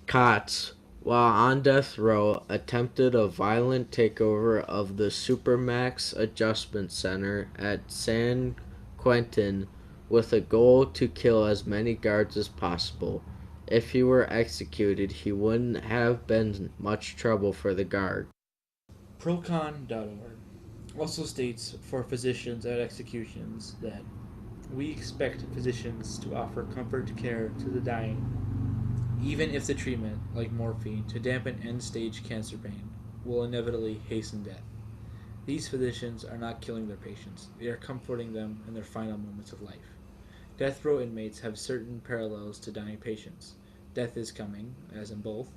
Kotz, while on death row, attempted a violent takeover of the Supermax Adjustment Center at San Quentin with a goal to kill as many guards as possible. If he were executed, he wouldn't have been much trouble for the guard. Procon.org also states for physicians at executions that we expect physicians to offer comfort care to the dying, even if the treatment, like morphine, to dampen end stage cancer pain, will inevitably hasten death. These physicians are not killing their patients, they are comforting them in their final moments of life. Death row inmates have certain parallels to dying patients. Death is coming, as in both,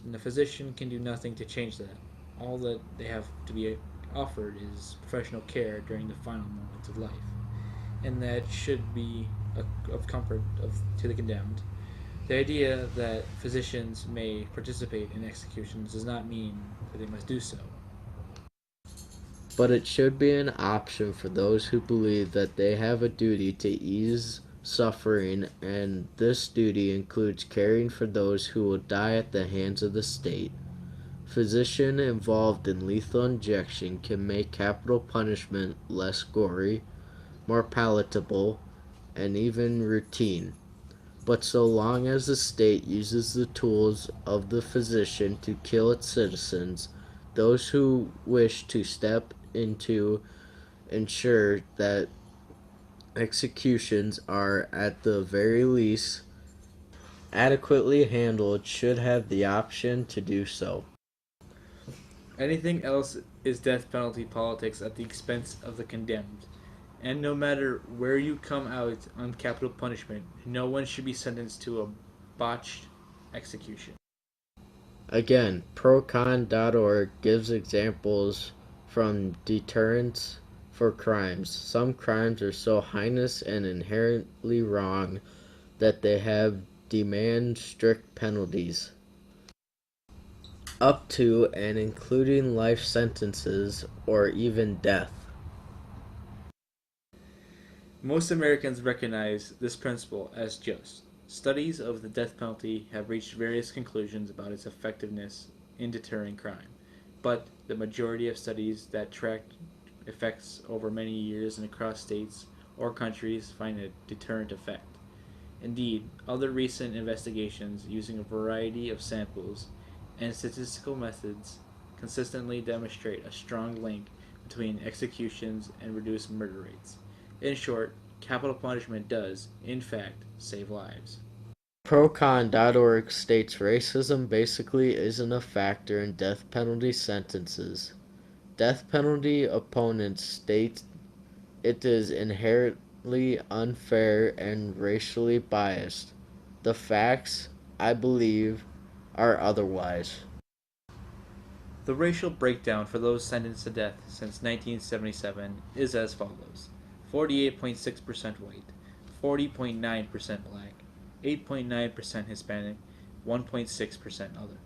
and the physician can do nothing to change that. All that they have to be offered is professional care during the final moments of life, and that should be of comfort to the condemned. The idea that physicians may participate in executions does not mean that they must do so. But it should be an option for those who believe that they have a duty to ease suffering, and this duty includes caring for those who will die at the hands of the state. Physician involved in lethal injection can make capital punishment less gory, more palatable, and even routine. But so long as the state uses the tools of the physician to kill its citizens, those who wish to step into ensure that executions are, at the very least, adequately handled should have the option to do so. Anything else is death penalty politics at the expense of the condemned. And no matter where you come out on capital punishment, no one should be sentenced to a botched execution. Again, procon.org gives examples from deterrence for crimes. Some crimes are so heinous and inherently wrong that they have demand strict penalties, up to and including life sentences or even death. Most Americans recognize this principle as just. Studies of the death penalty have reached various conclusions about its effectiveness in deterring crime, but the majority of studies that track effects over many years and across states or countries find a deterrent effect. Indeed, other recent investigations using a variety of samples and statistical methods consistently demonstrate a strong link between executions and reduced murder rates. In short, capital punishment does, in fact, save lives. Procon.org states racism basically isn't a factor in death penalty sentences. Death penalty opponents state it is inherently unfair and racially biased. The facts, I believe, are otherwise. The racial breakdown for those sentenced to death since 1977 is as follows: 48.6% white, 40.9% black, 8.9% Hispanic, 1.6% other.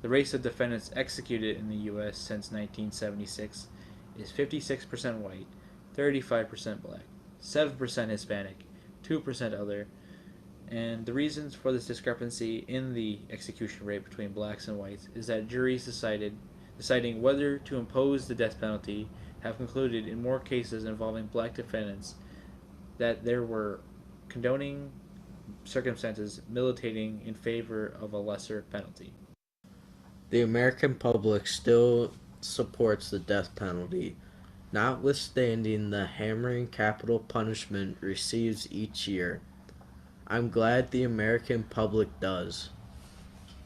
The race of defendants executed in the U.S. since 1976 is 56% white, 35% black, 7% Hispanic, 2% other, and the reasons for this discrepancy in the execution rate between blacks and whites is that juries deciding whether to impose the death penalty have concluded in more cases involving black defendants that there were condoning circumstances militating in favor of a lesser penalty. The American public still supports the death penalty, notwithstanding the hammering capital punishment receives each year. I'm glad the American public does.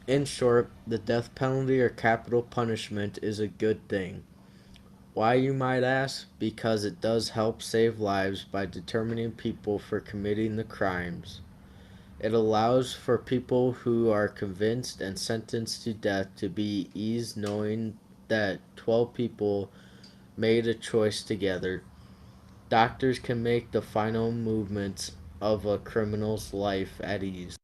In short, the death penalty or capital punishment is a good thing. Why, you might ask? Because it does help save lives by determining people for committing the crimes. It allows for people who are convicted and sentenced to death to be eased knowing that 12 people made a choice together. Doctors can make the final movements of a criminal's life at ease.